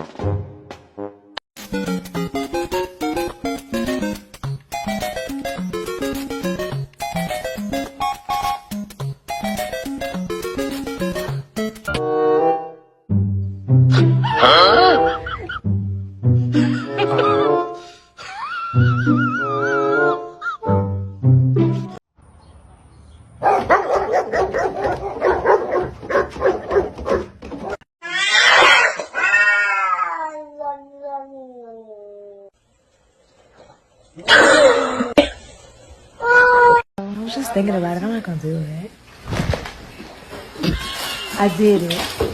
I was just thinking about it. I'm not gonna do it. I did it.